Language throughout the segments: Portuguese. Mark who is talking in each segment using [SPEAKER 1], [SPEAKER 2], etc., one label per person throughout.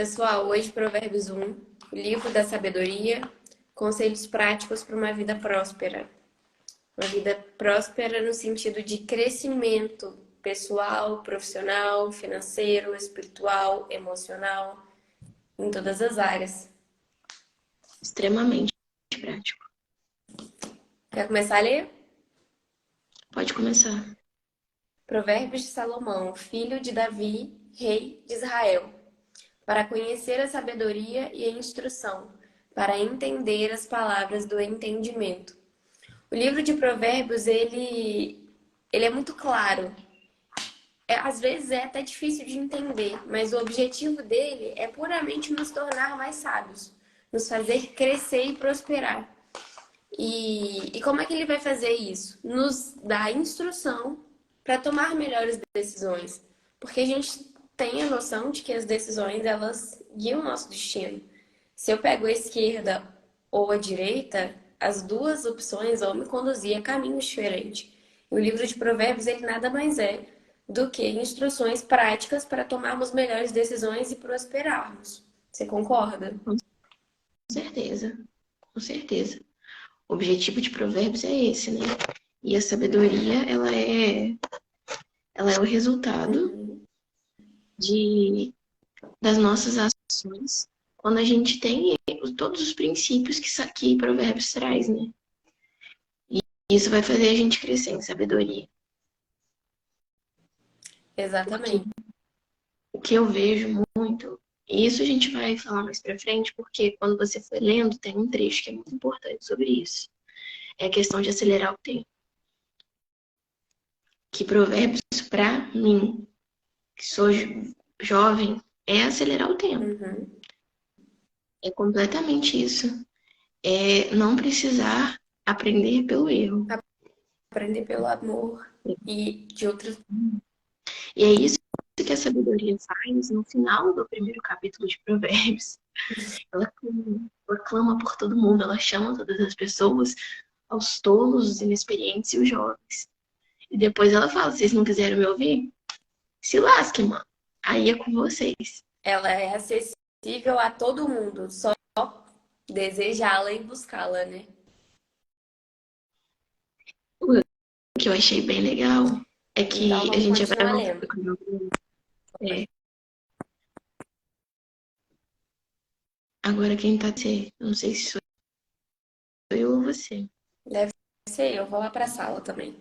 [SPEAKER 1] Pessoal, hoje Provérbios 1, o livro da sabedoria, conselhos práticos para uma vida próspera. Uma vida próspera no sentido de crescimento pessoal, profissional, financeiro, espiritual, emocional, em todas as áreas.
[SPEAKER 2] Extremamente prático.
[SPEAKER 1] Quer começar a ler?
[SPEAKER 2] Pode começar.
[SPEAKER 1] Provérbios de Salomão, filho de Davi, rei de Israel, para conhecer a sabedoria e a instrução, para entender as palavras do entendimento. O livro de Provérbios, ele é muito claro. Às vezes é até difícil de entender, mas o objetivo dele é puramente nos tornar mais sábios, nos fazer crescer e prosperar. E como é que ele vai fazer isso? Nos dá instrução para tomar melhores decisões. Porque a gente tem a noção de que as decisões, elas guiam o nosso destino. Se eu pego a esquerda ou a direita, as duas opções vão me conduzir a caminhos diferentes. E o livro de Provérbios, ele nada mais é do que instruções práticas para tomarmos melhores decisões e prosperarmos. Você concorda?
[SPEAKER 2] Com certeza. Com certeza. O objetivo de Provérbios é esse, né? E a sabedoria, ela é o resultado das nossas ações quando a gente tem todos os princípios que Provérbios traz, né? E isso vai fazer a gente crescer em sabedoria. Porque
[SPEAKER 1] Exatamente.
[SPEAKER 2] o que eu vejo muito, e isso a gente vai falar mais pra frente, porque quando você for lendo, tem um trecho que é muito importante sobre isso. É a questão de acelerar o tempo. Que Provérbios, pra mim, que sou jovem, é acelerar o tempo.
[SPEAKER 1] Uhum.
[SPEAKER 2] É completamente isso. É não precisar aprender pelo erro.
[SPEAKER 1] Aprender pelo amor e de outros.
[SPEAKER 2] E é isso que a sabedoria faz no final do primeiro capítulo de Provérbios. Ela clama por todo mundo, ela chama todas as pessoas, aos tolos, os inexperientes e os jovens. E depois ela fala, vocês não quiseram me ouvir? Se lasque, mano. Aí é com vocês.
[SPEAKER 1] Ela é acessível a todo mundo, só desejá-la e buscá-la, né?
[SPEAKER 2] O que eu achei bem legal é
[SPEAKER 1] Então
[SPEAKER 2] que a
[SPEAKER 1] vamos
[SPEAKER 2] gente já vai
[SPEAKER 1] continuar
[SPEAKER 2] voltar
[SPEAKER 1] lendo.
[SPEAKER 2] para é, agora quem tá ser, não sei se sou eu ou você.
[SPEAKER 1] Deve ser eu, vou lá pra sala também.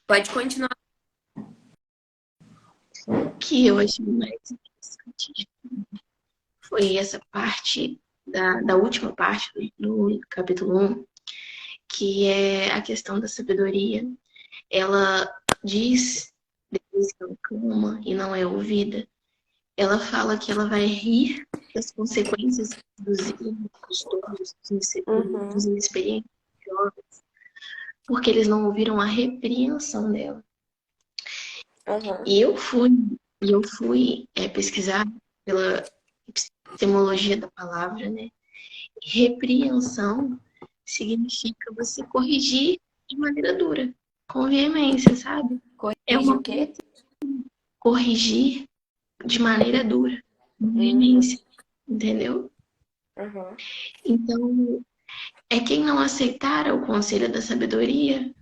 [SPEAKER 1] Pode continuar.
[SPEAKER 2] O que eu achei mais interessante foi essa parte da última parte do capítulo 1, que é a questão da sabedoria. Ela diz, depois que ela clama e não é ouvida, ela fala que ela vai rir das consequências dos erros, dos tolos, dos
[SPEAKER 1] Uhum,
[SPEAKER 2] inexperientes, jovens, porque eles não ouviram a repreensão dela.
[SPEAKER 1] uhum.
[SPEAKER 2] E eu fui pesquisar pela etimologia da palavra, né? Repreensão significa você corrigir de maneira dura, com veemência, sabe? É
[SPEAKER 1] Corrige
[SPEAKER 2] uma
[SPEAKER 1] o quê?
[SPEAKER 2] corrigir de maneira dura, com
[SPEAKER 1] Uhum,
[SPEAKER 2] veemência, entendeu?
[SPEAKER 1] uhum.
[SPEAKER 2] Então, é quem não aceitar o conselho da sabedoria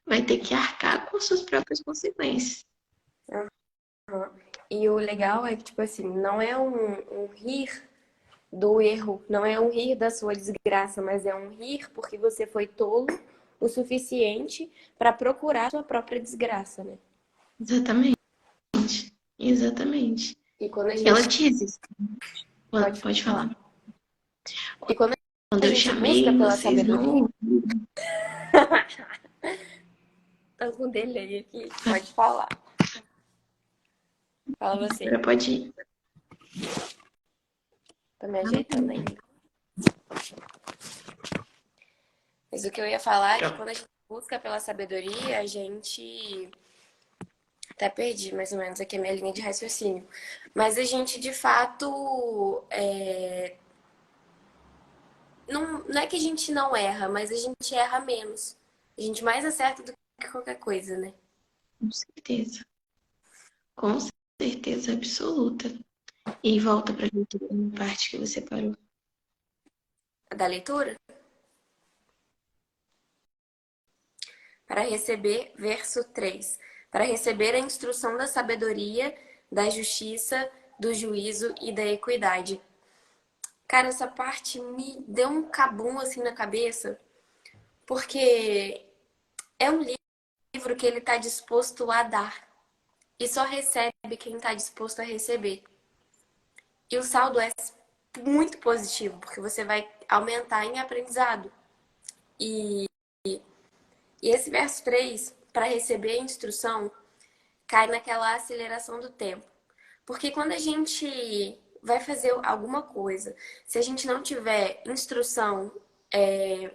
[SPEAKER 2] vai ter que arcar com suas próprias consequências.
[SPEAKER 1] Uhum. E o legal é que, tipo assim, não é um rir do erro, não é um rir da sua desgraça, mas é um rir porque você foi tolo o suficiente para procurar a sua própria desgraça, né?
[SPEAKER 2] Exatamente, exatamente.
[SPEAKER 1] E quando a
[SPEAKER 2] Ela
[SPEAKER 1] gente
[SPEAKER 2] diz isso.
[SPEAKER 1] pode
[SPEAKER 2] Pode
[SPEAKER 1] falar.
[SPEAKER 2] falar.
[SPEAKER 1] E quando
[SPEAKER 2] Quando
[SPEAKER 1] a
[SPEAKER 2] eu
[SPEAKER 1] gente busca
[SPEAKER 2] chamei,
[SPEAKER 1] pela
[SPEAKER 2] vocês
[SPEAKER 1] sabedoria,
[SPEAKER 2] não.
[SPEAKER 1] tá com delay aqui, pode falar. Fala você.
[SPEAKER 2] Agora pode ir.
[SPEAKER 1] Tô me ajeitando ainda. Mas o que eu ia falar é que quando a gente busca pela sabedoria, a gente. Até perdi mais ou menos aqui a minha linha de raciocínio. Mas a gente, de fato, não é que a gente não erra, mas a gente erra menos. A gente mais acerta do que qualquer coisa, né?
[SPEAKER 2] Com certeza. Com certeza absoluta. E volta para a leitura na parte que você parou.
[SPEAKER 1] Da leitura? Para receber, verso 3. Para receber a instrução da sabedoria, da justiça, do juízo e da equidade. Cara, essa parte me deu um cabum assim na cabeça, porque é um livro que ele está disposto a dar e só recebe quem está disposto a receber. E o saldo é muito positivo, porque você vai aumentar em aprendizado. E, e esse verso 3, para receber a instrução, cai naquela aceleração do tempo. Porque quando a gente vai fazer alguma coisa, se a gente não tiver instrução,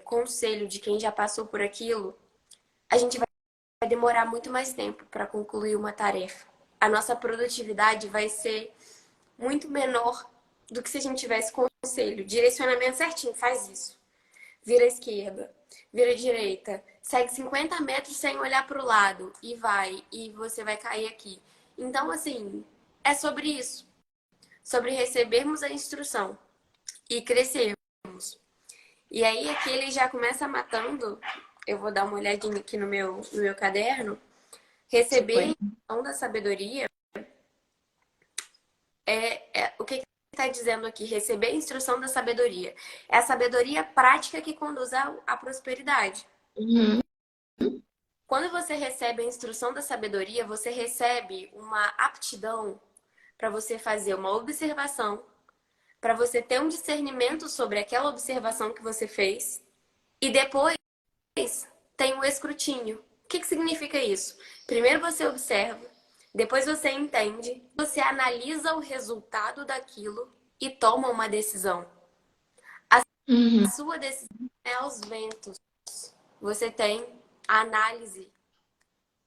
[SPEAKER 1] conselho de quem já passou por aquilo, a gente vai demorar muito mais tempo para concluir uma tarefa. A nossa produtividade vai ser muito menor do que se a gente tivesse conselho. Direcionamento certinho, faz isso. Vira à esquerda, vira à direita, segue 50 metros sem olhar para o lado e vai, e você vai cair aqui. Então, assim, é sobre isso. Sobre recebermos a instrução e crescermos. E aí aqui ele já começa matando, eu vou dar uma olhadinha aqui no meu caderno, receber a
[SPEAKER 2] Suponho.
[SPEAKER 1] instrução da sabedoria o que está dizendo aqui? Receber a instrução da sabedoria. É a sabedoria prática que conduz à prosperidade.
[SPEAKER 2] Uhum.
[SPEAKER 1] Quando você recebe a instrução da sabedoria, você recebe uma aptidão para você fazer uma observação, para você ter um discernimento sobre aquela observação que você fez, e depois tem o escrutínio. O que significa isso? Primeiro você observa, depois você entende, você analisa o resultado daquilo e toma uma decisão. A
[SPEAKER 2] Uhum.
[SPEAKER 1] sua decisão é aos ventos. Você tem a análise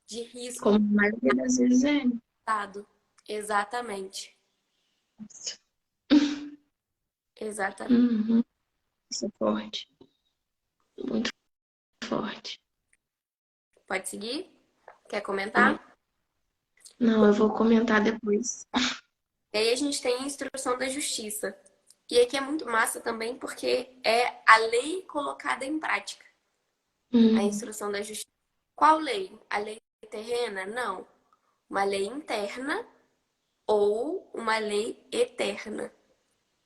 [SPEAKER 1] de risco
[SPEAKER 2] Como a maioria das vezes é.
[SPEAKER 1] dado. Exatamente. Exatamente.
[SPEAKER 2] Uhum. Isso é forte. Muito forte.
[SPEAKER 1] Pode seguir? Quer comentar?
[SPEAKER 2] É. Não, eu vou comentar depois.
[SPEAKER 1] E aí a gente tem a instrução da justiça. E aqui é muito massa também porque é a lei colocada em prática. A
[SPEAKER 2] Uhum.
[SPEAKER 1] instrução da justiça. Qual lei? A lei terrena? Não. Uma lei interna ou uma lei eterna.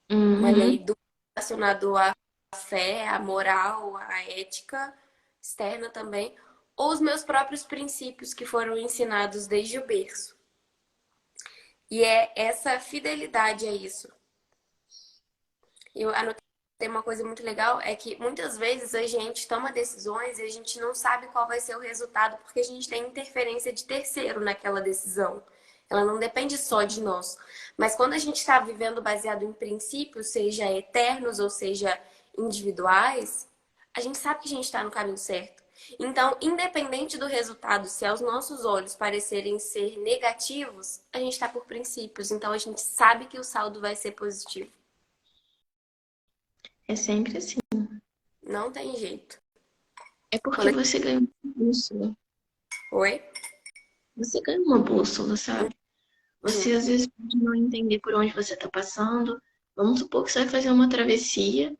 [SPEAKER 1] Uma lei
[SPEAKER 2] Uhum.
[SPEAKER 1] relacionada à fé, à moral, à ética externa também, ou os meus próprios princípios que foram ensinados desde o berço. E é essa fidelidade a isso. Eu anotei uma coisa muito legal, é que muitas vezes a gente toma decisões e a gente não sabe qual vai ser o resultado porque a gente tem interferência de terceiro naquela decisão. Ela não depende só de nós. Mas quando a gente está vivendo baseado em princípios, seja eternos ou seja individuais, a gente sabe que a gente está no caminho certo. Então, independente do resultado, se aos nossos olhos parecerem ser negativos, a gente está por princípios. Então, a gente sabe que o saldo vai ser positivo.
[SPEAKER 2] É sempre assim.
[SPEAKER 1] Não tem jeito.
[SPEAKER 2] É porque
[SPEAKER 1] Quando
[SPEAKER 2] você ganha uma bússola.
[SPEAKER 1] Oi?
[SPEAKER 2] Você ganha uma bússola, sabe?
[SPEAKER 1] Uhum.
[SPEAKER 2] Você às vezes pode não entender por onde você está passando. Vamos supor que você vai fazer uma travessia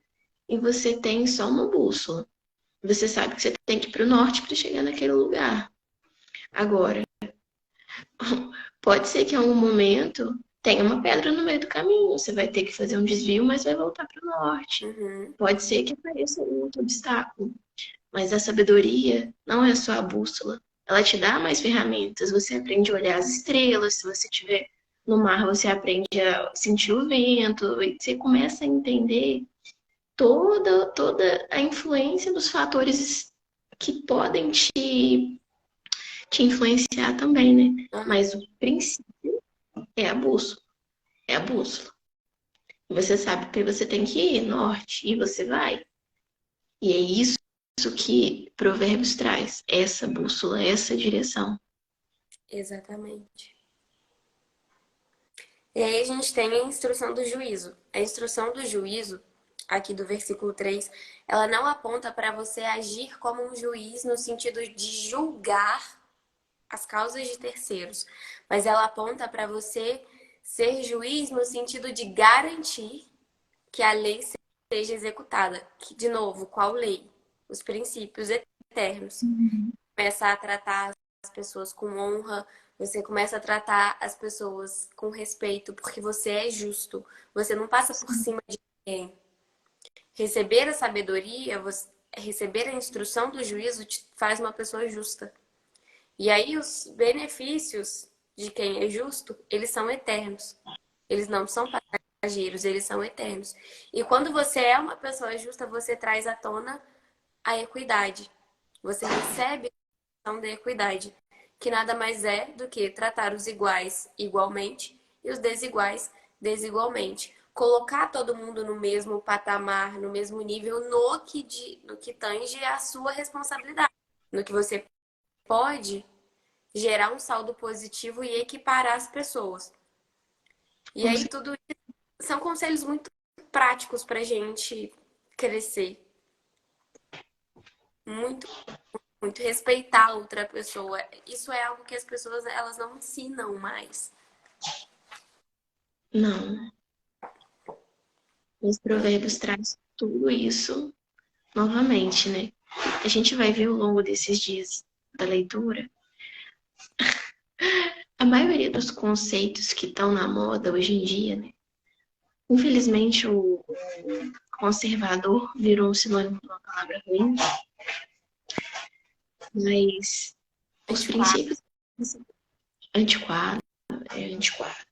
[SPEAKER 2] e você tem só uma bússola. Você sabe que você tem que ir para o norte para chegar naquele lugar. Agora, pode ser que em algum momento tenha uma pedra no meio do caminho. Você vai ter que fazer um desvio, mas vai voltar para o norte.
[SPEAKER 1] Uhum.
[SPEAKER 2] Pode ser que apareça um outro obstáculo. Mas a sabedoria não é só a bússola. Ela te dá mais ferramentas. Você aprende a olhar as estrelas. Se você estiver no mar, você aprende a sentir o vento. E você começa a entender toda a influência dos fatores que podem te influenciar também, né?
[SPEAKER 1] Uhum.
[SPEAKER 2] Mas o princípio é a bússola. É a bússola. Você sabe que você tem que ir norte e você vai. E é isso que Provérbios traz, essa bússola, essa direção.
[SPEAKER 1] Exatamente. E aí a gente tem a instrução do juízo. A instrução do juízo, aqui do versículo 3, ela não aponta para você agir como um juiz no sentido de julgar as causas de terceiros, mas ela aponta para você Ser juiz no sentido de garantir que a lei seja executada. Que, de novo, qual lei? Os princípios eternos.
[SPEAKER 2] Uhum.
[SPEAKER 1] Começa a tratar as pessoas com honra, você começa a tratar as pessoas com respeito, porque você é justo. Você não passa por
[SPEAKER 2] Sim,
[SPEAKER 1] cima de ninguém. Receber a sabedoria, receber a instrução do juízo te faz uma pessoa justa. E aí os benefícios de quem é justo, eles são eternos. Eles não são passageiros, eles são eternos. E quando você é uma pessoa justa, você traz à tona a equidade. Você recebe a noção da equidade, que nada mais é do que tratar os iguais igualmente e os desiguais desigualmente. Colocar todo mundo no mesmo patamar, no mesmo nível, no que tange a sua responsabilidade, no que você pode gerar um saldo positivo e equiparar as pessoas. E
[SPEAKER 2] com
[SPEAKER 1] aí, tudo isso são conselhos muito práticos para a gente crescer. Muito, muito. Respeitar a outra pessoa. Isso é algo que as pessoas elas não ensinam mais.
[SPEAKER 2] não. Os provérbios traz tudo isso novamente, né? A gente vai ver ao longo desses dias da leitura, a maioria dos conceitos que estão na moda hoje em dia, né? Infelizmente, o conservador virou um sinônimo de uma palavra ruim, mas os
[SPEAKER 1] Antiquado.
[SPEAKER 2] princípios antiquado, antiquado.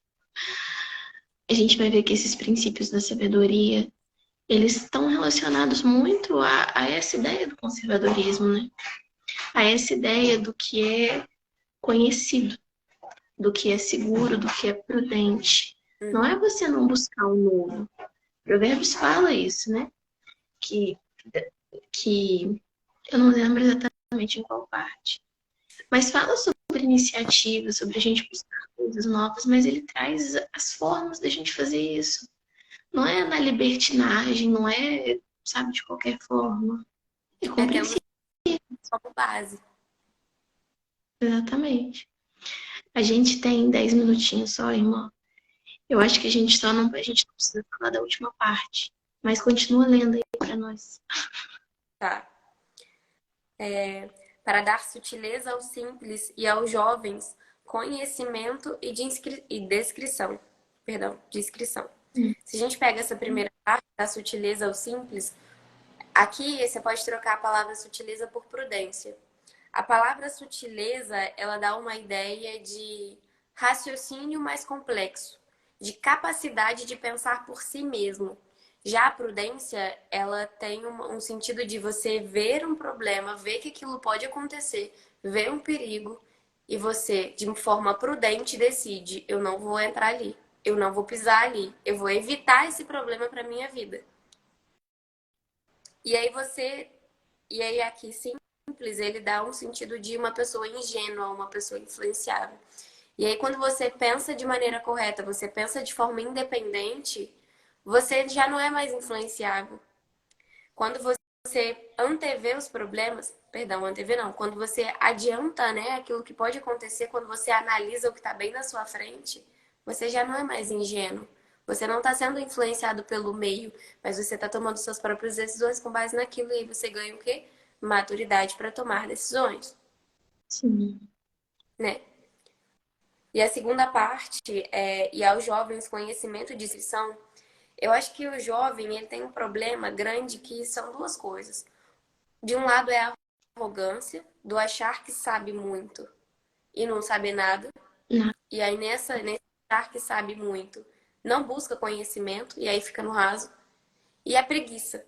[SPEAKER 2] A gente vai ver que esses princípios da sabedoria, eles estão relacionados muito a essa ideia do conservadorismo, né? A essa ideia do que é conhecido, do que é seguro, do que é prudente. Não é você não buscar o novo. Provérbios fala isso, né? Que, que eu não lembro exatamente em qual parte, mas fala sobre iniciativa, sobre a gente buscar coisas novas, mas ele traz as formas da gente fazer isso. Não é na libertinagem, não é, sabe, de qualquer forma. É
[SPEAKER 1] É tendo
[SPEAKER 2] compreensível,
[SPEAKER 1] como base.
[SPEAKER 2] exatamente. A gente tem 10 minutinhos só, irmã. Eu acho que a gente não precisa falar da última parte, mas continua lendo aí para nós.
[SPEAKER 1] Tá? Para dar sutileza aos simples e aos jovens, conhecimento e descrição. Perdão, descrição. Se a gente pega essa primeira parte, da sutileza aos simples, aqui você pode trocar a palavra sutileza por prudência. A palavra sutileza, ela dá uma ideia de raciocínio mais complexo, de capacidade de pensar por si mesmo. Já a prudência, ela tem um sentido de você ver um problema, ver que aquilo pode acontecer, ver um perigo e você, de forma prudente, decide: eu não vou entrar ali, eu não vou pisar ali, eu vou evitar esse problema para minha vida. E aí você, e aí aqui simples, ele dá um sentido de uma pessoa ingênua, uma pessoa influenciável. E aí quando você pensa de maneira correta, você pensa de forma independente, você já não é mais influenciável. Quando você antevê os problemas, perdão, antevê não, quando você adianta, né, aquilo que pode acontecer, quando você analisa o que está bem na sua frente, você já não é mais ingênuo. Você não está sendo influenciado pelo meio, mas você está tomando suas próprias decisões com base naquilo e aí você ganha o quê? Maturidade para tomar decisões,
[SPEAKER 2] Sim.
[SPEAKER 1] né? E a segunda parte e aos jovens conhecimento de lição, eu acho que o jovem ele tem um problema grande que são duas coisas. De um lado é a arrogância, do achar que sabe muito e não sabe nada.
[SPEAKER 2] Não.
[SPEAKER 1] E aí nesse achar que sabe muito, não busca conhecimento e aí fica no raso. E a preguiça.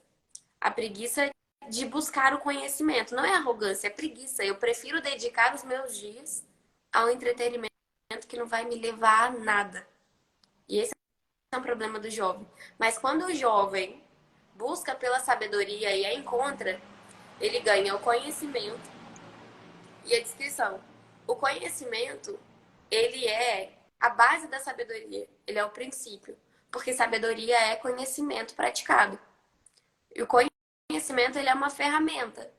[SPEAKER 1] A preguiça de buscar o conhecimento. Não é arrogância, é preguiça. Eu prefiro dedicar os meus dias ao entretenimento que não vai me levar a nada. E esse é um problema do jovem. Mas quando o jovem busca pela sabedoria e a encontra, ele ganha o conhecimento e a descrição. O conhecimento, ele é a base da sabedoria, ele é o princípio, porque sabedoria é conhecimento praticado. E o conhecimento, ele é uma ferramenta.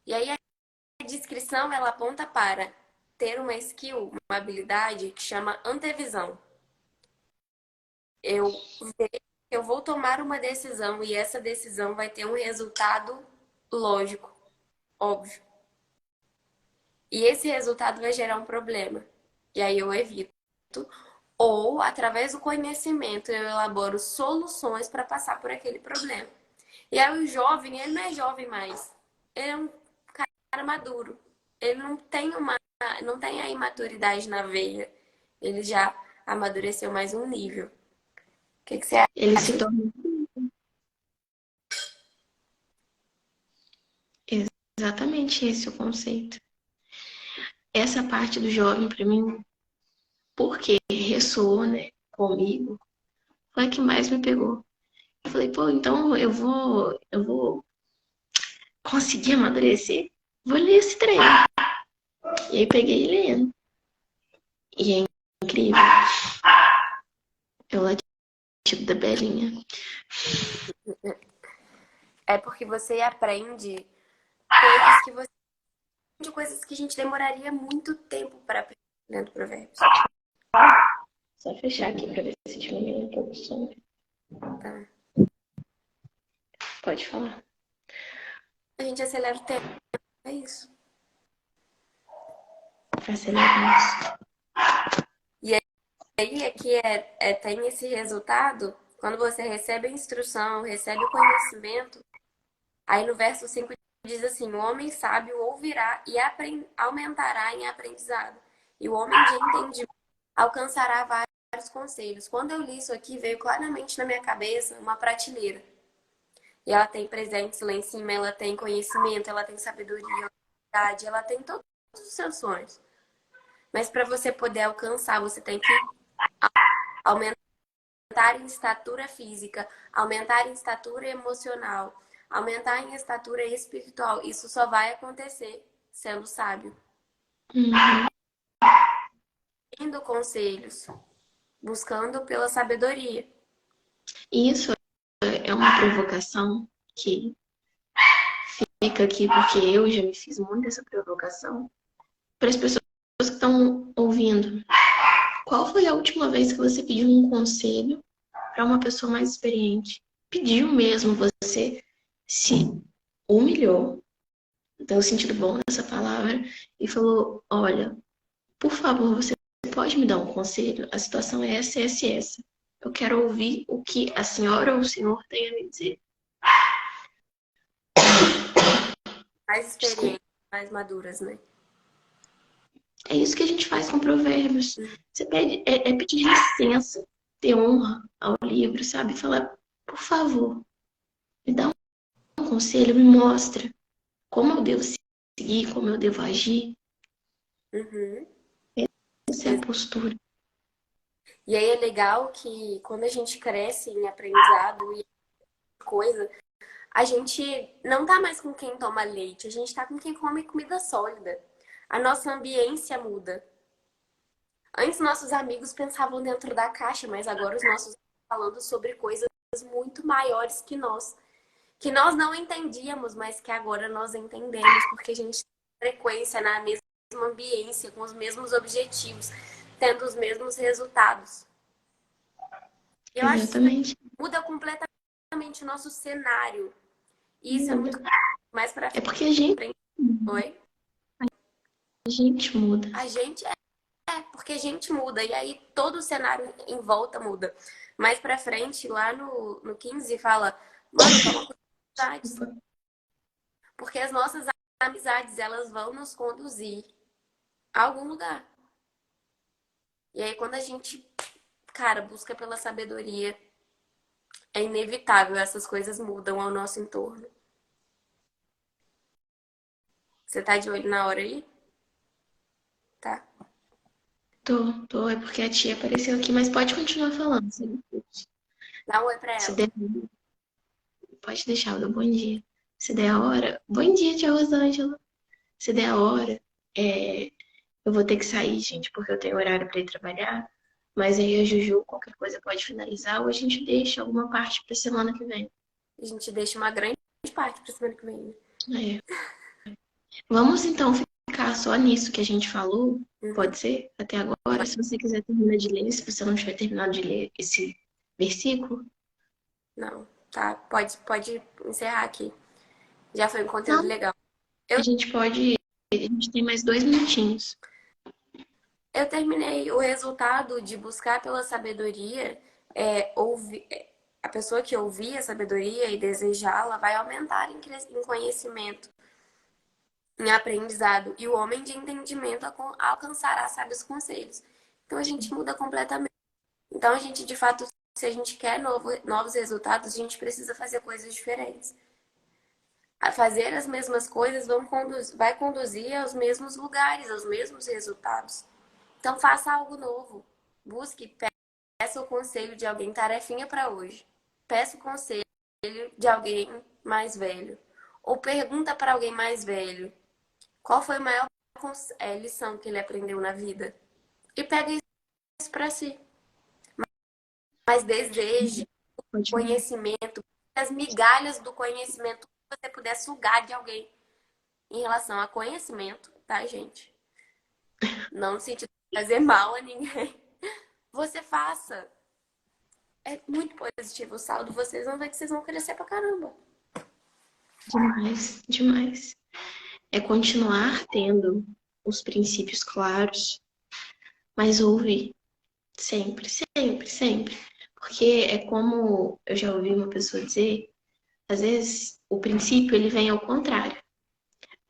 [SPEAKER 1] E aí a descrição, ela aponta para ter uma skill, uma habilidade que chama antevisão. Eu ver que eu vou tomar uma decisão e essa decisão vai ter um resultado lógico, óbvio. E esse resultado vai gerar um problema. E aí eu evito. Ou, através do conhecimento, eu elaboro soluções para passar por aquele problema. E aí o jovem, ele não é jovem mais. Ele é um cara maduro. Ele não tem a imaturidade na veia. Ele já amadureceu mais um nível. O que você
[SPEAKER 2] Ele se
[SPEAKER 1] acha?
[SPEAKER 2] torna exatamente esse o conceito. Essa parte do jovem, para mim, porque ressoou, né, comigo, foi a que mais me pegou. Eu falei, pô, então eu vou conseguir amadurecer? Vou ler esse trem. E aí peguei lendo. E é incrível. É o latido da Belinha.
[SPEAKER 1] É porque você aprende coisas que você de coisas que a gente demoraria muito tempo para aprender lendo provérbios.
[SPEAKER 2] Só fechar aqui pra ver se diminui um pouco o som.
[SPEAKER 1] Tá?
[SPEAKER 2] Pode falar.
[SPEAKER 1] A gente acelera o tempo, é isso.
[SPEAKER 2] Acelera isso.
[SPEAKER 1] E aí aqui tem esse resultado, quando você recebe a instrução, recebe o conhecimento, aí no verso 5 diz assim, o homem sábio ouvirá e aumentará em aprendizado. E o homem de entendimento alcançará vários conselhos. Quando eu li isso aqui, veio claramente na minha cabeça uma prateleira. E ela tem presentes lá em cima, ela tem conhecimento, ela tem sabedoria, ela tem todos os seus sonhos. Mas para você poder alcançar, você tem que aumentar em estatura física, aumentar em estatura emocional, aumentar em estatura espiritual. Isso só vai acontecer sendo sábio,
[SPEAKER 2] Uhum.
[SPEAKER 1] tendo conselhos, buscando pela sabedoria.
[SPEAKER 2] Isso é uma provocação que fica aqui, porque eu já me fiz muito essa provocação. Para as pessoas que estão ouvindo, qual foi a última vez que você pediu um conselho para uma pessoa mais experiente? Pediu mesmo, você se humilhou, deu o sentido bom dessa palavra, e falou: olha, por favor, você pode me dar um conselho? A situação é essa, essa e essa. Eu quero ouvir o que a senhora ou o senhor tem a me dizer.
[SPEAKER 1] Mais
[SPEAKER 2] Desculpa.
[SPEAKER 1] experientes, mais maduras, né?
[SPEAKER 2] É isso que a gente faz com provérbios. Você pede, é pedir licença, ter honra ao livro, sabe? Falar, por favor, me dá um conselho, me mostra como eu devo seguir, como eu devo agir.
[SPEAKER 1] Uhum.
[SPEAKER 2] Essa é a postura.
[SPEAKER 1] E aí é legal que quando a gente cresce em aprendizado e coisa, a gente não tá mais com quem toma leite, a gente tá com quem come comida sólida. A nossa ambiência muda. Antes nossos amigos pensavam dentro da caixa, mas agora os nossos estão falando sobre coisas muito maiores que nós não entendíamos, mas que agora nós entendemos, porque a gente tem frequência na mesma ambiência, com os mesmos objetivos, tendo os mesmos resultados. E eu acho que
[SPEAKER 2] Exatamente.
[SPEAKER 1] muda completamente o nosso cenário. E isso é
[SPEAKER 2] Muda.
[SPEAKER 1] muito mais pra
[SPEAKER 2] É porque a gente,
[SPEAKER 1] frente. Oi?
[SPEAKER 2] a gente muda.
[SPEAKER 1] A gente porque a gente muda. E aí todo o cenário em volta muda. Mais pra frente, lá no 15, fala, mano, toma cuidado com as amizades.
[SPEAKER 2] Desculpa.
[SPEAKER 1] Porque as nossas amizades, elas vão nos conduzir a algum lugar. E aí quando a gente, cara, busca pela sabedoria, é inevitável, essas coisas mudam ao nosso entorno. Você tá de olho na hora aí? Tá.
[SPEAKER 2] Tô, é porque a tia apareceu aqui, mas pode continuar falando.
[SPEAKER 1] Dá um oi pra
[SPEAKER 2] Se
[SPEAKER 1] ela.
[SPEAKER 2] der, pode deixar, eu dou bom dia. Se der a hora, bom dia, tia Rosângela. Se der a hora, é, eu vou ter que sair, gente, porque eu tenho horário para ir trabalhar. Mas aí a Juju, qualquer coisa pode finalizar ou a gente deixa alguma parte para semana que vem.
[SPEAKER 1] A gente deixa uma grande parte pra semana que vem, né?
[SPEAKER 2] É. Vamos então ficar só nisso que a gente falou,
[SPEAKER 1] Uhum.
[SPEAKER 2] pode ser? Até agora, se você quiser terminar de ler, se você não tiver terminado de ler esse versículo?
[SPEAKER 1] Não, tá? Pode encerrar aqui. Já foi um conteúdo
[SPEAKER 2] Não,
[SPEAKER 1] legal.
[SPEAKER 2] a
[SPEAKER 1] Eu,
[SPEAKER 2] gente pode. A gente tem mais 2 minutinhos.
[SPEAKER 1] eu terminei o resultado de buscar pela sabedoria, a pessoa que ouvir a sabedoria e desejá-la vai aumentar em conhecimento, em aprendizado, e o homem de entendimento alcançará sábios conselhos. Então a gente muda completamente. Então a gente, de fato, se a gente quer novos resultados, a gente precisa fazer coisas diferentes. A fazer as mesmas coisas vai conduzir aos mesmos lugares, aos mesmos resultados. Então faça algo novo. Busque, peça o conselho de alguém, tarefinha para hoje. Peça o conselho de alguém mais velho. Ou pergunta para alguém mais velho qual foi a maior lição que ele aprendeu na vida. E pega isso para si. Mas deseje
[SPEAKER 2] Pode ir.
[SPEAKER 1] conhecimento, as migalhas do conhecimento que você puder sugar de alguém em relação a conhecimento, tá, gente? Não no sentido de fazer mal a ninguém. Você faça. É muito positivo o saldo. Vocês vão ver que vocês vão crescer pra caramba.
[SPEAKER 2] Demais, demais. É continuar tendo os princípios claros, mas ouvir sempre, sempre, sempre. Porque é como eu já ouvi uma pessoa dizer, às vezes o princípio ele vem ao contrário.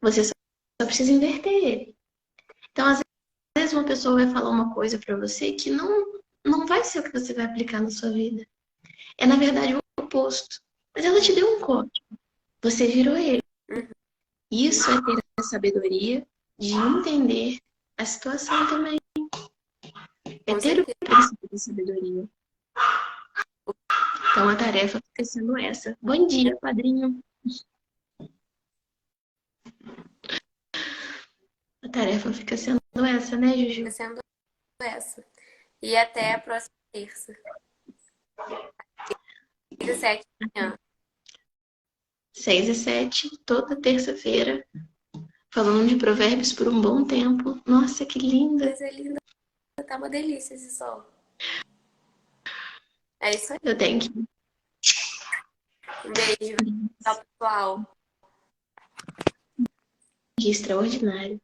[SPEAKER 2] Você só precisa inverter ele. Então, às vezes uma pessoa vai falar uma coisa para você que não vai ser o que você vai aplicar na sua vida. É, na verdade, o oposto. Mas ela te deu um código. Você virou ele.
[SPEAKER 1] Uhum.
[SPEAKER 2] Isso é ter a sabedoria de entender a situação também. É
[SPEAKER 1] Com
[SPEAKER 2] ter o
[SPEAKER 1] certeza.
[SPEAKER 2] princípio da sabedoria. Então a tarefa fica sendo essa. Bom dia, padrinho. A tarefa fica sendo essa, né,
[SPEAKER 1] Fica
[SPEAKER 2] Juju?
[SPEAKER 1] sendo essa. E até a próxima terça. 7h.
[SPEAKER 2] 6 e 7, toda terça-feira, falando de provérbios por um bom tempo. Nossa, que linda!
[SPEAKER 1] Coisa linda. Tá uma delícia esse sol. É isso aí.
[SPEAKER 2] Eu tenho que
[SPEAKER 1] Um beijo. Tchau, pessoal.
[SPEAKER 2] ir extraordinário.